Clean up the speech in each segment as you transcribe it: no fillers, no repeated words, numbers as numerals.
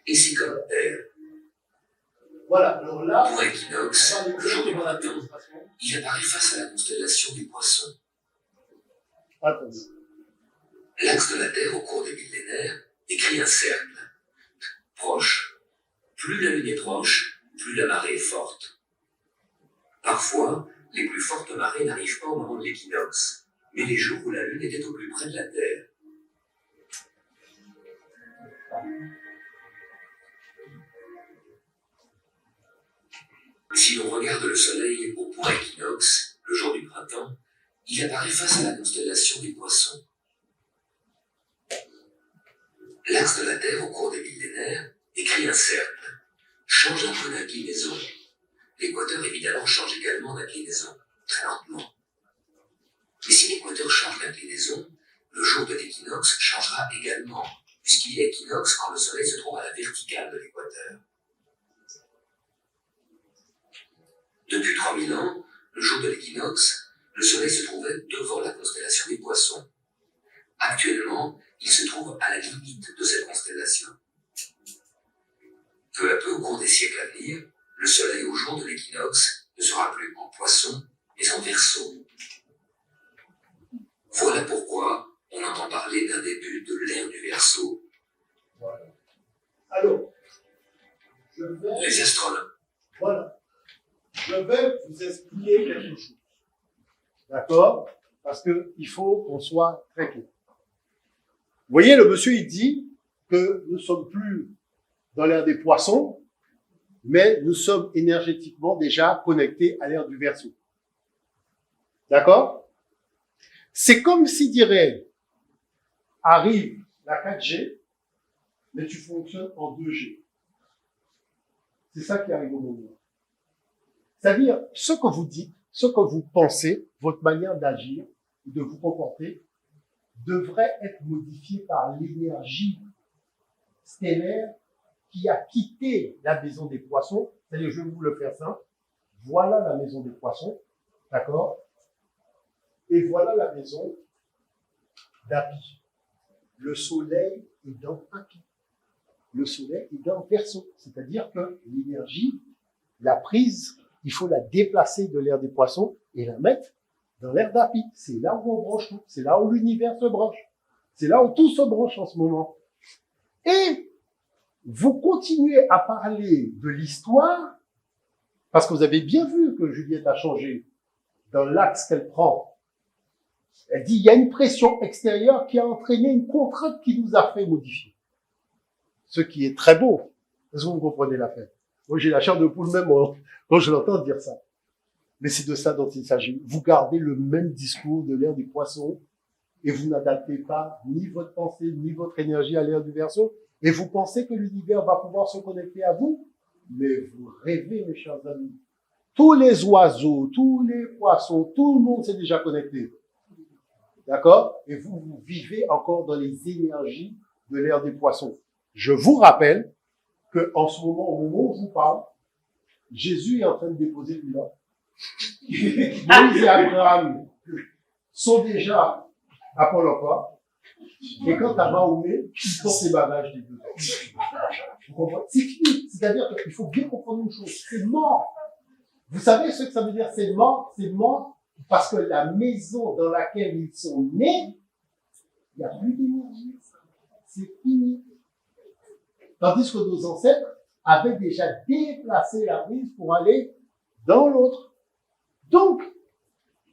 Et c'est comme la Terre. Voilà, alors là, pour l'équinoxe, le jour du printemps, il apparaît face à la constellation du Poisson. Attendez. L'axe de la Terre au cours des millénaires décrit un cercle. Proche. Plus la Lune est proche, plus la marée est forte. Parfois, les plus fortes marées n'arrivent pas au moment de l'équinoxe, mais les jours où la Lune était au plus près de la Terre. Si l'on regarde le Soleil au point équinoxe, le jour du printemps, il apparaît face à la constellation des Poissons. L'axe de la Terre au cours des millénaires décrit un cercle, change un peu d'inclinaison. L'équateur évidemment change également d'inclinaison, très lentement. Mais si l'équateur change d'inclinaison, le jour de l'équinoxe changera également, puisqu'il y a équinoxe quand le Soleil se trouve à la verticale de l'équateur. Depuis 3000 ans, le jour de l'équinoxe, le Soleil se trouvait devant la constellation des Poissons. Actuellement, il se trouve à la limite de cette constellation. Peu à peu, au cours des siècles à venir, le Soleil au jour de l'équinoxe ne sera plus en Poisson, mais en Verseau. Voilà pourquoi on entend parler d'un début de l'ère du Verseau. Voilà. Alors, Les astronomes. Voilà. Je vais vous expliquer quelque chose. D'accord? Parce qu'il faut qu'on soit très clair. Vous voyez, le monsieur, il dit que nous ne sommes plus dans l'ère des Poissons, mais nous sommes énergétiquement déjà connectés à l'ère du Verseau. D'accord? C'est comme s'il dirait, arrive la 4G, mais tu fonctionnes en 2G. C'est ça qui arrive au moment. C'est-à-dire, ce que vous dites, ce que vous pensez, votre manière d'agir, de vous comporter, devrait être modifié par l'énergie stellaire qui a quitté la maison des Poissons. C'est-à-dire, je vais vous le faire simple. Voilà la maison des Poissons, d'accord? Et voilà la maison d'Api. Le Soleil est dans Api. Le Soleil est dans Verseau. C'est-à-dire que l'énergie, la prise, il faut la déplacer de l'ère des Poissons et la mettre dans l'ère d'Api. C'est là où on branche tout. C'est là où l'univers se branche. C'est là où tout se branche en ce moment. Et vous continuez à parler de l'histoire, parce que vous avez bien vu que Juliette a changé dans l'axe qu'elle prend. Elle dit, il y a une pression extérieure qui a entraîné une contrainte qui nous a fait modifier. Ce qui est très beau. Est-ce que vous comprenez l'affaire? Moi, j'ai la chair de poule même quand je l'entends dire ça. Mais c'est de ça dont il s'agit. Vous gardez le même discours de l'ère des Poissons et vous n'adaptez pas ni votre pensée, ni votre énergie à l'ère du Verseau. Et vous pensez que l'univers va pouvoir se connecter à vous? Mais vous rêvez, mes chers amis. Tous les oiseaux, tous les poissons, tout le monde s'est déjà connecté. D'accord? Et vous, vous vivez encore dans les énergies de l'ère des Poissons. Je vous rappelle que en ce moment, au moment où je vous parle, Jésus est en train de déposer le bilan. Moïse et Abraham sont déjà à Pôle emploi. Et quant à Mahomet, il porte ses bagages des deux. Vous comprenez? C'est fini. C'est-à-dire qu'il faut bien comprendre une chose. C'est mort. Vous savez ce que ça veut dire? C'est mort. C'est mort parce que la maison dans laquelle ils sont nés, il n'y a plus d'énergie. C'est fini. Tandis que nos ancêtres avaient déjà déplacé la prise pour aller dans l'autre. Donc,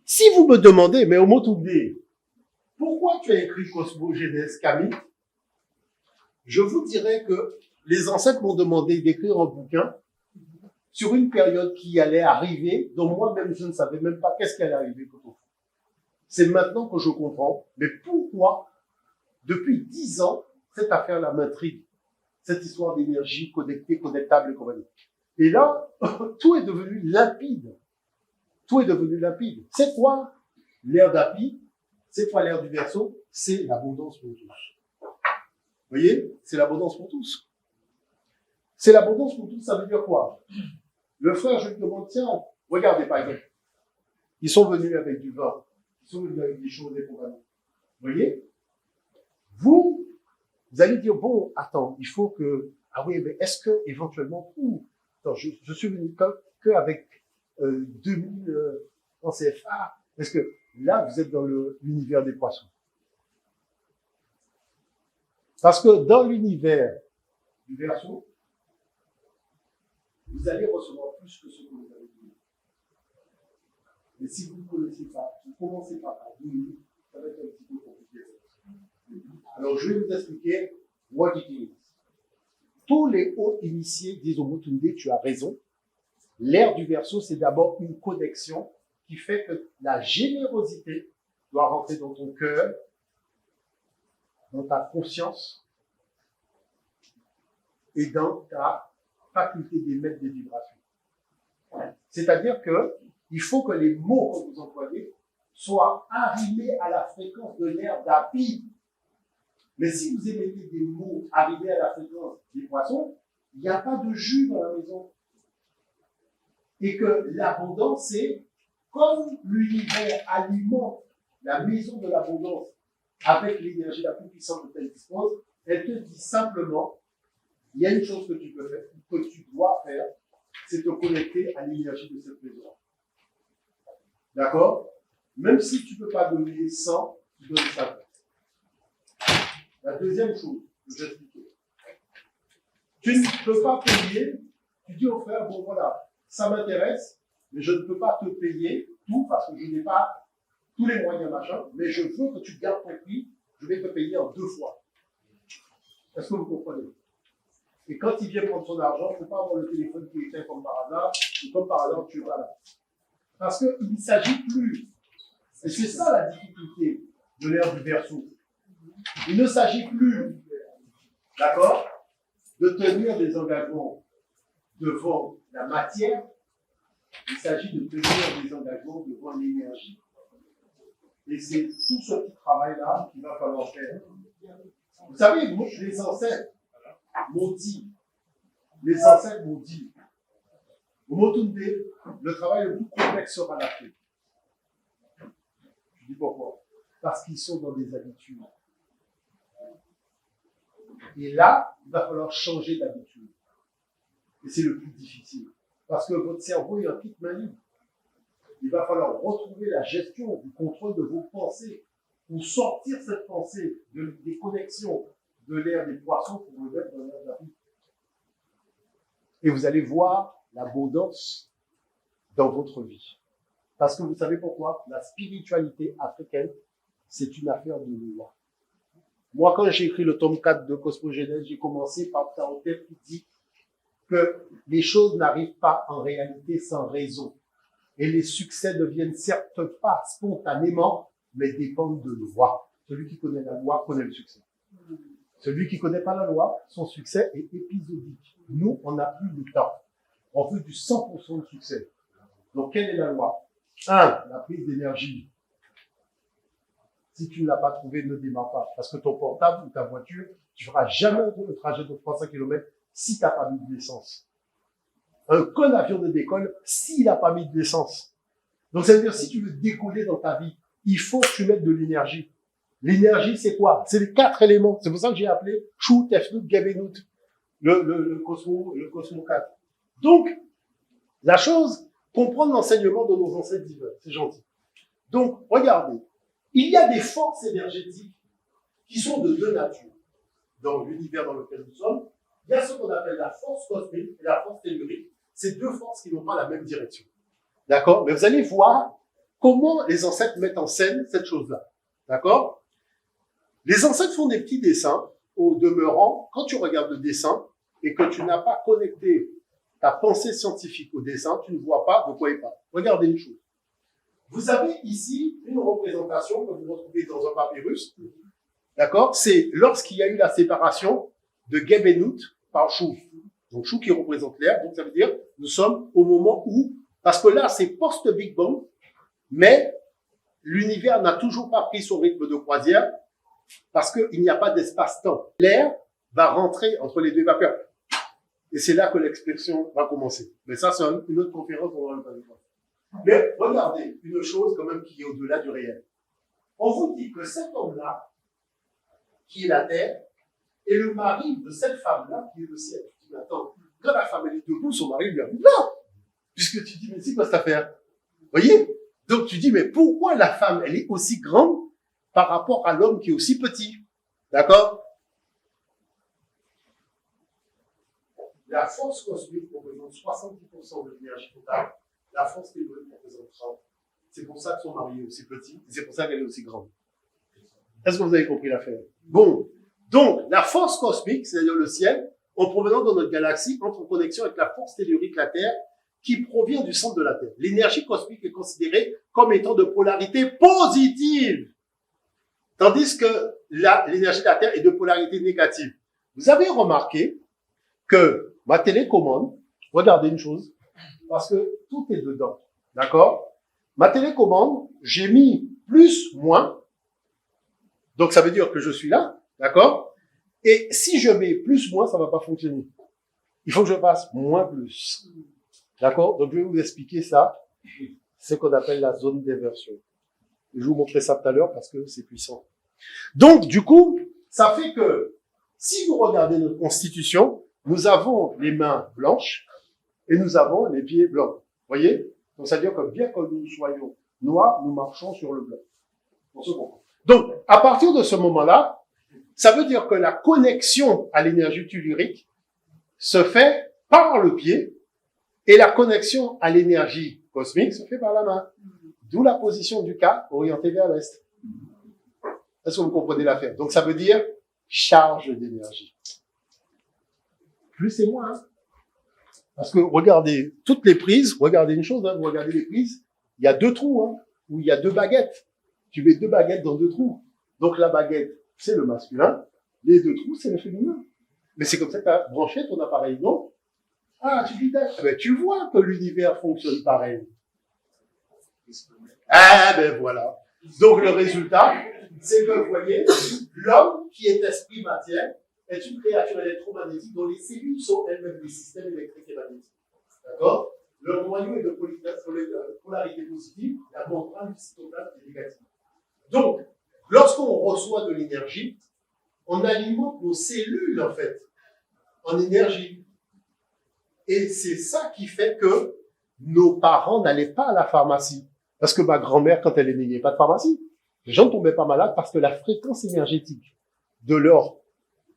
si vous me demandez, mais au mot tout dit, pourquoi tu as écrit Cosmogénèse Camille? Je vous dirais que les ancêtres m'ont demandé d'écrire un bouquin sur une période qui allait arriver, dont moi-même je ne savais même pas qu'est-ce qui allait arriver. C'est maintenant que je comprends, mais pourquoi, depuis 10 ans, cette affaire-là m'intrigue. Cette histoire d'énergie connectée, connectable et compagnie. Et là, tout est devenu limpide. Tout est devenu limpide. C'est quoi l'ère d'Api? C'est quoi l'ère du Verseau? C'est l'abondance pour tous. Vous voyez? C'est l'abondance pour tous. C'est l'abondance pour tous, ça veut dire quoi? Le frère, je lui demande, tiens, regardez par exemple. Ils sont venus avec du vin. Ils sont venus avec des choses et compagnie. Vous voyez? Vous vous allez dire, bon, attends, il faut que, ah oui, mais est-ce que éventuellement, attends, je suis venu qu'avec 2000 en CFA, est-ce que là, vous êtes dans l'univers des poissons? Parce que dans l'univers du Verseau, vous allez recevoir plus que ce que vous avez donné. Mais si vous ne connaissez pas, vous ne commencez pas par donner, ça va être un petit peu compliqué. Alors, je vais vous expliquer what it is. Tous les hauts initiés disent au Mutunde, tu as raison. L'ère du Verseau, c'est d'abord une connexion qui fait que la générosité doit rentrer dans ton cœur, dans ta conscience et dans ta faculté d'émettre des vibrations. C'est-à-dire que il faut que les mots que vous employez soient arrimés à la fréquence de l'air d'Api. Mais si vous émettez des mots arrivés à la fréquence des poissons, il n'y a pas de jus dans la maison. Et que l'abondance, c'est comme l'univers alimente la maison de l'abondance avec l'énergie la plus puissante dont elle dispose, elle te dit simplement, il y a une chose que tu peux faire, que tu dois faire, c'est te connecter à l'énergie de cette maison. D'accord? Même si tu ne peux pas donner 100, tu donnes 50. La deuxième chose que j'expliquais, tu ne peux pas payer, tu dis au frère, bon voilà, ça m'intéresse, mais je ne peux pas te payer tout parce que je n'ai pas tous les moyens machin, mais je veux que tu gardes ton prix, je vais te payer en 2 fois. Est-ce que vous comprenez? Et quand il vient prendre son argent, il ne faut pas avoir le téléphone qui est éteint comme par hasard, ou comme par hasard tu vas là. Parce qu'il ne s'agit plus, et c'est ça la difficulté de l'ère du Verseau, il ne s'agit plus, d'accord, de tenir des engagements devant la matière, il s'agit de tenir des engagements devant l'énergie. Et c'est tout ce petit travail-là qu'il va falloir faire. Vous savez, les ancêtres m'ont dit, au Motunde, le travail le plus complexe sera la paix. Je dis pourquoi? Parce qu'ils sont dans des habitudes. Et là, il va falloir changer d'habitude. Et c'est le plus difficile. Parce que votre cerveau est en kit main libre. Il va falloir retrouver la gestion du contrôle de vos pensées pour sortir cette pensée des connexions de l'ère des poissons pour vous mettre dans l'ère de la vie. Et vous allez voir l'abondance dans votre vie. Parce que vous savez pourquoi? La spiritualité africaine, c'est une affaire de loi. Moi, quand j'ai écrit le tome 4 de Cosmogénèse, j'ai commencé par Taotet qui dit que les choses n'arrivent pas en réalité sans raison. Et les succès ne viennent certes pas spontanément, mais dépendent de loi. Celui qui connaît la loi connaît le succès. Celui qui ne connaît pas la loi, son succès est épisodique. Nous, on n'a plus le temps. On veut du 100% de succès. Donc, quelle est la loi? 1. La prise d'énergie. Si tu ne l'as pas trouvé, ne démarre pas. Parce que ton portable ou ta voiture, tu ne feras jamais le trajet de 300 km si tu n'as pas mis de l'essence. Qu'un avion ne décolle s'il n'a pas mis de l'essence. Donc, ça veut dire, si tu veux décoller dans ta vie, il faut que tu mettes de l'énergie. L'énergie, c'est quoi? C'est les 4 éléments. C'est pour ça que j'ai appelé Chou, Tefnout, Gabenout, le Cosmo 4. Donc, la chose, comprendre l'enseignement de nos ancêtres divins. C'est gentil. Donc, regardez. Il y a des forces énergétiques qui sont de 2 natures. Dans l'univers dans lequel nous sommes, il y a ce qu'on appelle la force cosmique et la force tellurique. C'est 2 forces qui n'ont pas la même direction. D'accord? Mais vous allez voir comment les ancêtres mettent en scène cette chose-là. D'accord? Les ancêtres font des petits dessins au demeurant. Quand tu regardes le dessin et que tu n'as pas connecté ta pensée scientifique au dessin, tu ne vois pas de quoi il parle. Regardez une chose. Vous avez ici une représentation que vous retrouvez dans un papyrus. D'accord? C'est lorsqu'il y a eu la séparation de Gebenout par Chou. Donc Chou qui représente l'air. Donc ça veut dire nous sommes au moment où, parce que là c'est post-Big Bang, mais l'univers n'a toujours pas pris son rythme de croisière parce qu'il n'y a pas d'espace-temps. L'air va rentrer entre les 2 vapeurs. Et c'est là que l'expression va commencer. Mais ça, c'est une autre conférence, on va le parler. Mais regardez une chose quand même qui est au-delà du réel. On vous dit que cet homme-là, qui est la Terre, Et le mari de cette femme-là, qui est le ciel, tu dis, attends, quand la femme elle est debout, son mari lui arrive là. Puisque tu dis, mais c'est quoi cette affaire? Vous voyez? Donc tu dis, mais pourquoi la femme, elle est aussi grande par rapport à l'homme qui est aussi petit? D'accord? La force cosmique représente 70% de l'énergie totale. La force théorique représente 30%. C'est pour ça que son mari est aussi petit. Et c'est pour ça qu'elle est aussi grande. Est-ce que vous avez compris l'affaire? Bon. Donc, la force cosmique, c'est-à-dire le ciel, en provenant de notre galaxie, entre en connexion avec la force tellurique, la Terre, qui provient du centre de la Terre. L'énergie cosmique est considérée comme étant de polarité positive, tandis que l'énergie de la Terre est de polarité négative. Vous avez remarqué que ma télécommande, regardez une chose, parce que tout est dedans, d'accord? Ma télécommande, j'ai mis plus, moins, donc ça veut dire que je suis là, d'accord? Et si je mets plus, moins, ça va pas fonctionner. Il faut que je fasse moins, plus. D'accord? Donc je vais vous expliquer ça, ce qu'on appelle la zone d'inversion. Je vais vous montrer ça tout à l'heure parce que c'est puissant. Donc du coup, ça fait que si vous regardez notre constitution, nous avons les mains blanches et nous avons les pieds blancs. Voyez? Donc ça veut dire que bien que nous soyons noirs, nous marchons sur le blanc. On se comprend. Donc à partir de ce moment-là, ça veut dire que la connexion à l'énergie tellurique se fait par le pied et la connexion à l'énergie cosmique se fait par la main. D'où la position du K orienté vers l'Est. Est-ce que vous comprenez l'affaire? Donc ça veut dire charge d'énergie. Plus et moins. Hein. Parce que regardez, toutes les prises, regardez une chose, hein, vous regardez les prises, il y a deux trous, hein, où il y a deux baguettes. Tu mets deux baguettes dans deux trous. Donc la baguette, c'est le masculin, les deux trous, c'est le féminin. Mais c'est comme ça que tu as branché ton appareil, non? Ah, tu dis, ben, tu vois que l'univers fonctionne pareil. Ah, ben voilà. Donc le résultat, c'est que vous voyez, l'homme qui est esprit matière est une créature électromagnétique dont les cellules sont elles-mêmes des systèmes électriques et magnétiques. D'accord? Le noyau est de polarité positive, la membrane du cytoplasme est négative. Donc, lorsqu'on reçoit de l'énergie, on alimente nos cellules, en fait, en énergie. Et c'est ça qui fait que nos parents n'allaient pas à la pharmacie. Parce que ma grand-mère, quand elle est née, il n'y avait pas de pharmacie. Les gens ne tombaient pas malades parce que la fréquence énergétique de leur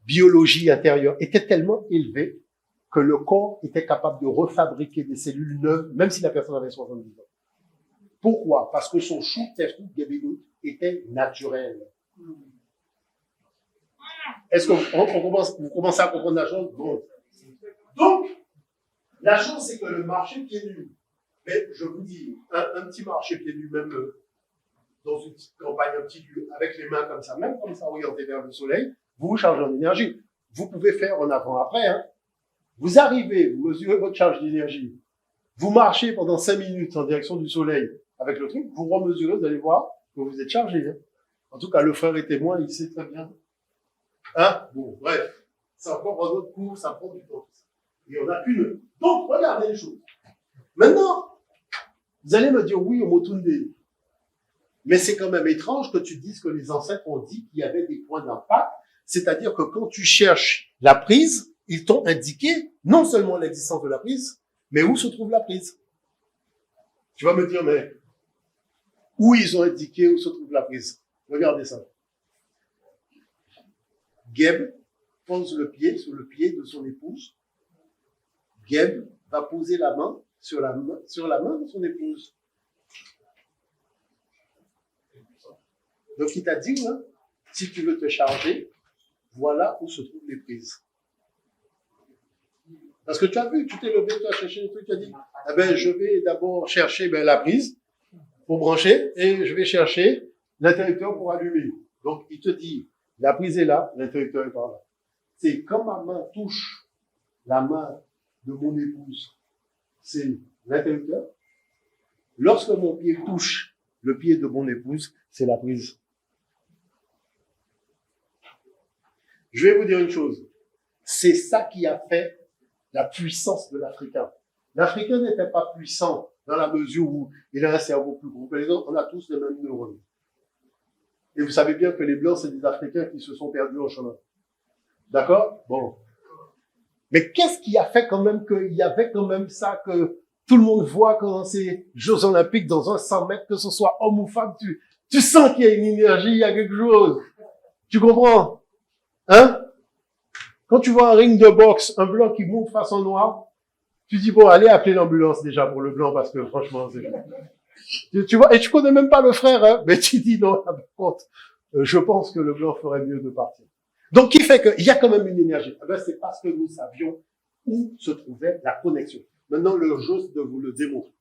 biologie intérieure était tellement élevée que le corps était capable de refabriquer des cellules neuves, même si la personne avait 70 ans. Pourquoi? Parce que son shoot gabénoute était naturel. Est-ce que vous commencez à comprendre la chose? Bon. Donc, la chose, c'est que le marché pieds nus, mais je vous dis, un petit marché pieds nus, même dans une petite campagne, un petit lieu, avec les mains comme ça, même comme ça, orienté vers le soleil, vous vous chargez en énergie. Vous pouvez faire en avant-après. Hein. Vous arrivez, vous mesurez votre charge d'énergie. Vous marchez pendant 5 minutes en direction du soleil avec le truc, vous remesurez, vous allez voir que vous êtes chargé. Hein. En tout cas, le frère est témoin, il sait très bien. Hein? Bon, bref. Ça prend un autre cours, ça prend du temps. Et on n'a qu'une. Donc, regardez les choses. Maintenant, vous allez me dire, oui, Omotunde. Mais c'est quand même étrange que tu dises que les ancêtres ont dit qu'il y avait des points d'impact. C'est-à-dire que quand tu cherches la prise, ils t'ont indiqué non seulement l'existence de la prise, mais où se trouve la prise. Tu vas me dire, mais où ils ont indiqué où se trouve la prise? Regardez ça. Geb pose le pied sur le pied de son épouse. Geb va poser la main sur la main de son épouse. Donc il t'a dit, hein, si tu veux te charger, voilà où se trouvent les prises. Parce que tu as vu, tu t'es levé, tu as cherché le truc, tu as dit, eh ben, je vais d'abord chercher la prise pour brancher et je vais chercher l'interrupteur pour allumer. Donc il te dit, la prise est là, l'interrupteur est par là. C'est quand ma main touche la main de mon épouse, c'est l'interrupteur. Lorsque mon pied touche le pied de mon épouse, c'est la prise. Je vais vous dire une chose. C'est ça qui a fait la puissance de l'Africain. L'Africain n'était pas puissant dans la mesure où il a un cerveau plus gros que les autres. On a tous les mêmes neurones. Et vous savez bien que les Blancs, c'est des Africains qui se sont perdus en chemin. D'accord? Bon. Mais qu'est-ce qui a fait quand même qu'il y avait quand même ça, que tout le monde voit que dans ces Jeux Olympiques, dans un 100 mètres, que ce soit homme ou femme, tu sens qu'il y a une énergie, il y a quelque chose. Tu comprends? Hein? Quand tu vois un ring de boxe, un blanc qui monte face au noir, tu dis, bon, allez appeler l'ambulance déjà pour le blanc, parce que franchement, tu vois, et tu connais même pas le frère, hein, mais tu dis, non, par contre, je pense que le blanc ferait mieux de partir. Donc, qui fait qu'il y a quand même une énergie? Eh ben, c'est parce que nous savions où se trouvait la connexion. Maintenant, le jeu, c'est de vous le démontrer.